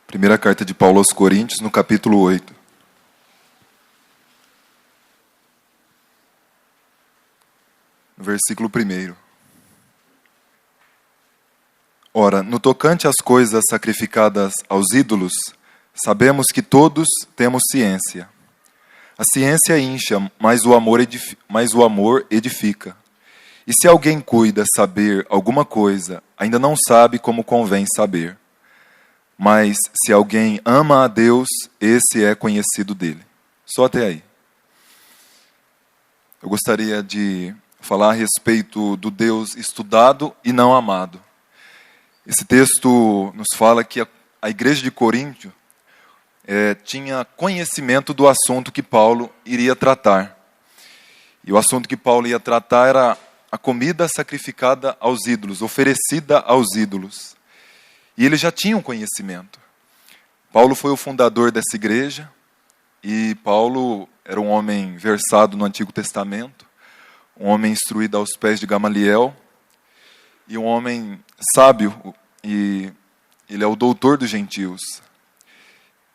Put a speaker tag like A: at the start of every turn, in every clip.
A: Primeira carta de Paulo aos Coríntios, no capítulo 8. No versículo 1. Ora, no tocante às coisas sacrificadas aos ídolos, sabemos que todos temos ciência. A ciência incha, mas o amor edifica. E se alguém cuida saber alguma coisa, ainda não sabe como convém saber. Mas se alguém ama a Deus, esse é conhecido dele. Só até aí. Eu gostaria de falar a respeito do Deus estudado e não amado. Esse texto nos fala que a igreja de Coríntio tinha conhecimento do assunto que Paulo iria tratar. E o assunto que Paulo ia tratar era a comida sacrificada aos ídolos, oferecida aos ídolos. E eles já tinham conhecimento. Paulo foi o fundador dessa igreja, e Paulo era um homem versado no Antigo Testamento, um homem instruído aos pés de Gamaliel, e um homem sábio, e ele é o doutor dos gentios.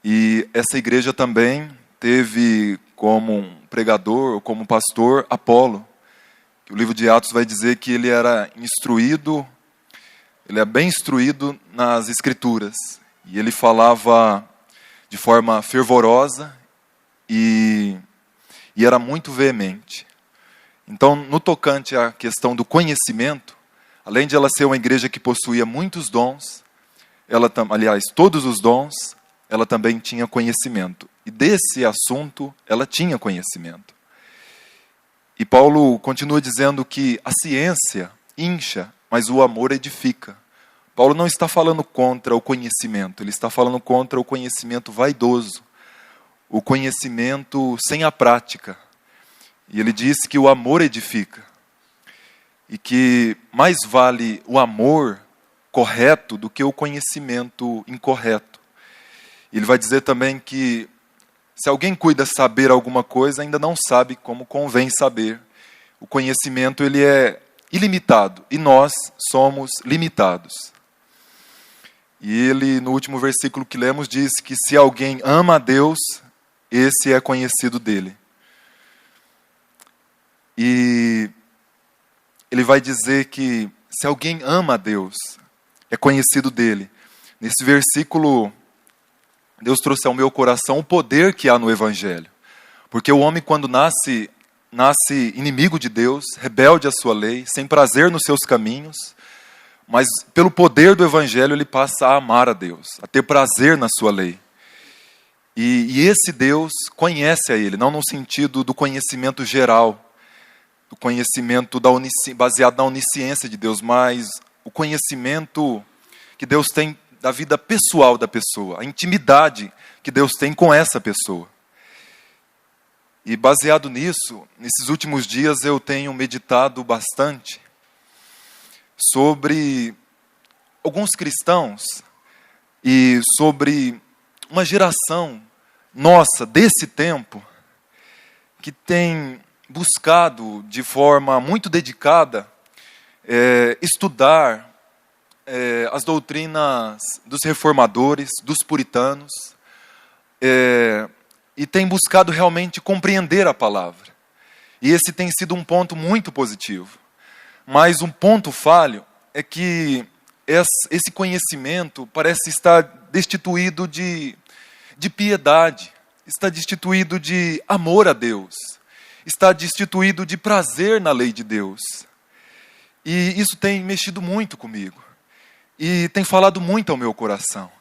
A: E essa igreja também teve como um pregador, como pastor, Apolo. O livro de Atos vai dizer que ele era instruído, ele é bem instruído nas Escrituras. E ele falava de forma fervorosa e era muito veemente. Então, no tocante à questão do conhecimento, além de ela ser uma igreja que possuía muitos dons, todos os dons, ela também tinha conhecimento. E desse assunto, ela tinha conhecimento. E Paulo continua dizendo que a ciência incha, mas o amor edifica. Paulo não está falando contra o conhecimento, ele está falando contra o conhecimento vaidoso, o conhecimento sem a prática. E ele diz que o amor edifica, e que mais vale o amor correto do que o conhecimento incorreto. Ele vai dizer também que se alguém cuida saber alguma coisa, ainda não sabe como convém saber. O conhecimento ele é ilimitado, e nós somos limitados. E ele, no último versículo que lemos, diz que se alguém ama a Deus, esse é conhecido dele. E ele vai dizer que se alguém ama a Deus, é conhecido dele. Nesse versículo, Deus trouxe ao meu coração o poder que há no Evangelho. Porque o homem, quando nasce inimigo de Deus, rebelde à sua lei, sem prazer nos seus caminhos, mas pelo poder do Evangelho ele passa a amar a Deus, a ter prazer na sua lei. E esse Deus conhece a ele, não no sentido do conhecimento geral, do conhecimento baseado na onisciência de Deus, mas o conhecimento que Deus tem da vida pessoal da pessoa, a intimidade que Deus tem com essa pessoa. E baseado nisso, nesses últimos dias eu tenho meditado bastante sobre alguns cristãos e sobre uma geração nossa, desse tempo, que tem buscado de forma muito dedicada estudar as doutrinas dos reformadores, dos puritanos, e tem buscado realmente compreender a palavra. E esse tem sido um ponto muito positivo. Mas um ponto falho é que esse conhecimento parece estar destituído de piedade, está destituído de amor a Deus, está destituído de prazer na lei de Deus. E isso tem mexido muito comigo. E tem falado muito ao meu coração.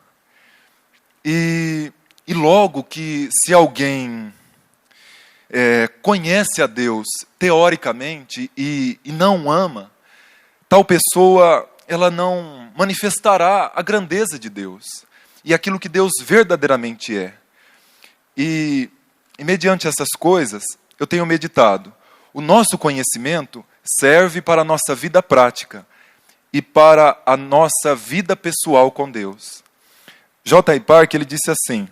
A: E logo que se alguém conhece a Deus teoricamente e não ama, tal pessoa ela não manifestará a grandeza de Deus e aquilo que Deus verdadeiramente é. E mediante essas coisas, eu tenho meditado. O nosso conhecimento serve para a nossa vida prática e para a nossa vida pessoal com Deus. J. I. Park, ele disse assim: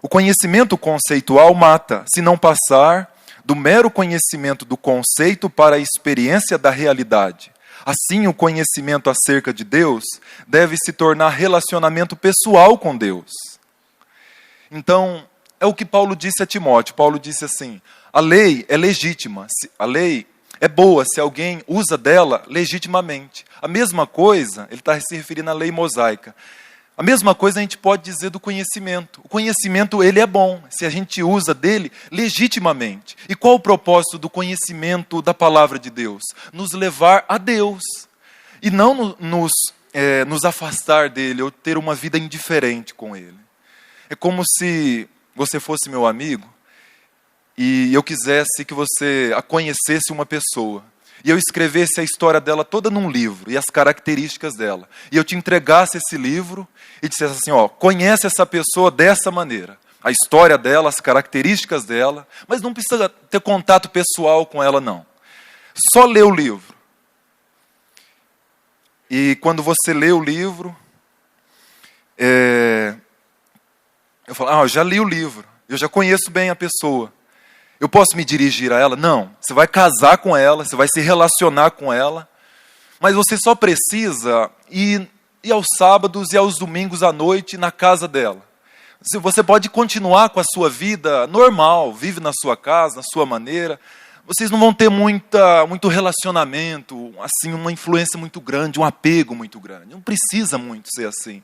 A: o conhecimento conceitual mata, se não passar do mero conhecimento do conceito para a experiência da realidade. Assim, o conhecimento acerca de Deus deve se tornar relacionamento pessoal com Deus. Então, é o que Paulo disse a Timóteo. Paulo disse assim, a lei é legítima, a lei é boa se alguém usa dela legitimamente. A mesma coisa, ele está se referindo à lei mosaica. A mesma coisa a gente pode dizer do conhecimento. O conhecimento, ele é bom, se a gente usa dele legitimamente. E qual o propósito do conhecimento da palavra de Deus? Nos levar a Deus. E não nos afastar dele, ou ter uma vida indiferente com ele. É como se você fosse meu amigo, e eu quisesse que você conhecesse uma pessoa. E eu escrevesse a história dela toda num livro, e as características dela. E eu te entregasse esse livro e dissesse assim, conhece essa pessoa dessa maneira. A história dela, as características dela, mas não precisa ter contato pessoal com ela, não. Só lê o livro. E quando você lê o livro, eu falo, eu já li o livro, eu já conheço bem a pessoa. Eu posso me dirigir a ela? Não. Você vai casar com ela, você vai se relacionar com ela, mas você só precisa ir aos sábados e aos domingos à noite na casa dela. Você pode continuar com a sua vida normal, vive na sua casa, na sua maneira. Vocês não vão ter muito relacionamento, assim, uma influência muito grande, um apego muito grande. Não precisa muito ser assim.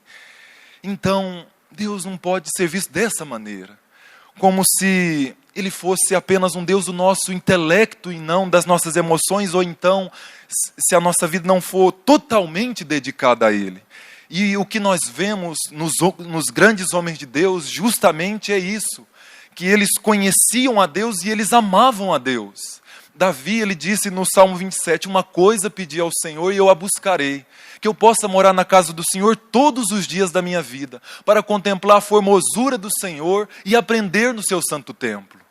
A: Então, Deus não pode ser visto dessa maneira. Como se ele fosse apenas um Deus do nosso intelecto e não das nossas emoções, ou então, se a nossa vida não for totalmente dedicada a ele. E o que nós vemos nos grandes homens de Deus, justamente é isso, que eles conheciam a Deus e eles amavam a Deus. Davi, ele disse no Salmo 27, uma coisa pedi ao Senhor e eu a buscarei, que eu possa morar na casa do Senhor todos os dias da minha vida, para contemplar a formosura do Senhor e aprender no seu santo templo.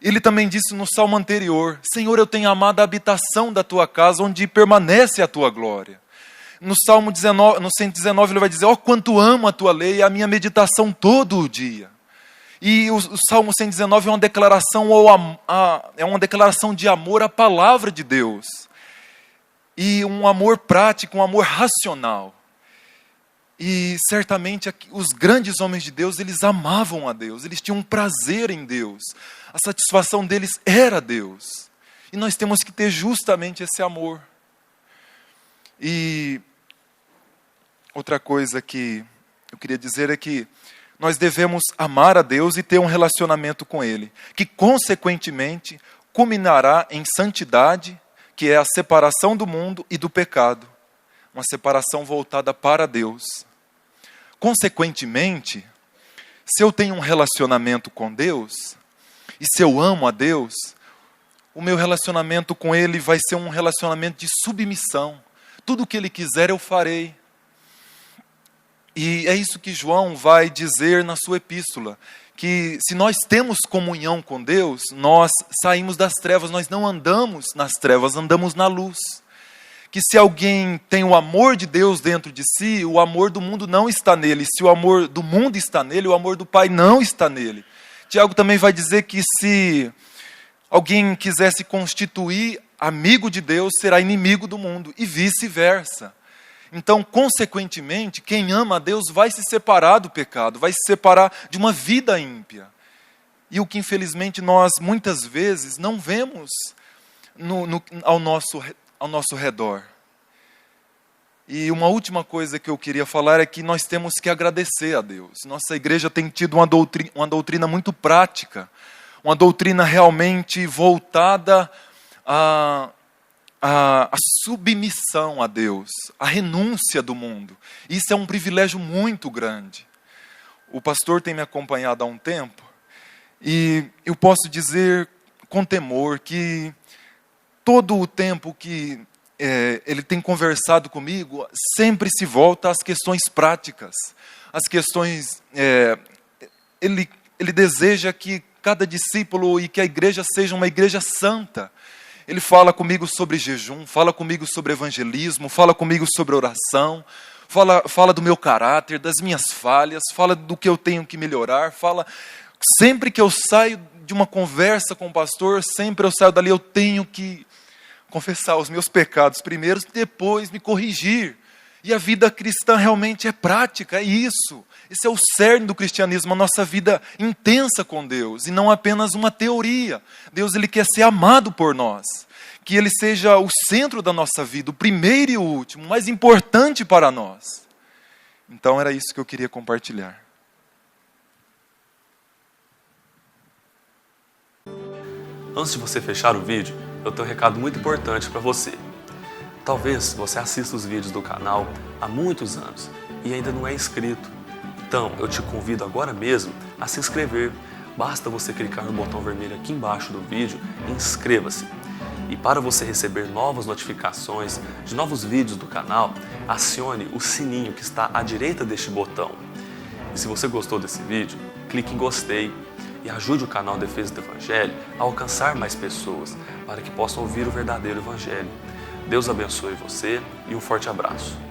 A: Ele também disse no Salmo anterior, Senhor, eu tenho amado a habitação da tua casa, onde permanece a tua glória. No Salmo 19, no 119, ele vai dizer, quanto amo a tua lei e a minha meditação todo o dia. E o Salmo 119 é uma declaração de amor à palavra de Deus. E um amor prático, um amor racional. E certamente os grandes homens de Deus, eles amavam a Deus, eles tinham um prazer em Deus. A satisfação deles era Deus. E nós temos que ter justamente esse amor. E outra coisa que eu queria dizer é que nós devemos amar a Deus e ter um relacionamento com Ele, que consequentemente culminará em santidade, que é a separação do mundo e do pecado. Uma separação voltada para Deus. Consequentemente, se eu tenho um relacionamento com Deus, e se eu amo a Deus, o meu relacionamento com Ele vai ser um relacionamento de submissão. Tudo o que Ele quiser eu farei. E é isso que João vai dizer na sua epístola, que se nós temos comunhão com Deus, nós saímos das trevas, nós não andamos nas trevas, andamos na luz. Que se alguém tem o amor de Deus dentro de si, o amor do mundo não está nele. Se o amor do mundo está nele, o amor do Pai não está nele. Tiago também vai dizer que se alguém quiser se constituir amigo de Deus, será inimigo do mundo, e vice-versa. Então, consequentemente, quem ama a Deus vai se separar do pecado, vai se separar de uma vida ímpia. E o que, infelizmente, nós muitas vezes não vemos ao nosso redor. E uma última coisa que eu queria falar é que nós temos que agradecer a Deus. Nossa igreja tem tido uma doutrina muito prática, uma doutrina realmente voltada a submissão a Deus, a renúncia do mundo. Isso é um privilégio muito grande. O pastor tem me acompanhado há um tempo e eu posso dizer com temor que todo o tempo que ele tem conversado comigo sempre se volta às questões práticas, às questões... Ele deseja que cada discípulo e que a igreja seja uma igreja santa. Ele fala comigo sobre jejum, fala comigo sobre evangelismo, fala comigo sobre oração, fala do meu caráter, das minhas falhas, fala do que eu tenho que melhorar, sempre que eu saio de uma conversa com o pastor, sempre eu saio dali, eu tenho que confessar os meus pecados primeiro, depois me corrigir. E a vida cristã realmente é prática, é isso. Esse é o cerne do cristianismo, a nossa vida intensa com Deus, e não apenas uma teoria. Deus, Ele quer ser amado por nós. Que Ele seja o centro da nossa vida, o primeiro e o último, o mais importante para nós. Então era isso que eu queria compartilhar.
B: Antes de você fechar o vídeo, eu tenho um recado muito importante para você. Talvez você assista os vídeos do canal há muitos anos e ainda não é inscrito. Então, eu te convido agora mesmo a se inscrever. Basta você clicar no botão vermelho aqui embaixo do vídeo e inscreva-se. E para você receber novas notificações de novos vídeos do canal, acione o sininho que está à direita deste botão. E se você gostou desse vídeo, clique em gostei e ajude o canal Defesa do Evangelho a alcançar mais pessoas para que possam ouvir o verdadeiro Evangelho. Deus abençoe você e um forte abraço.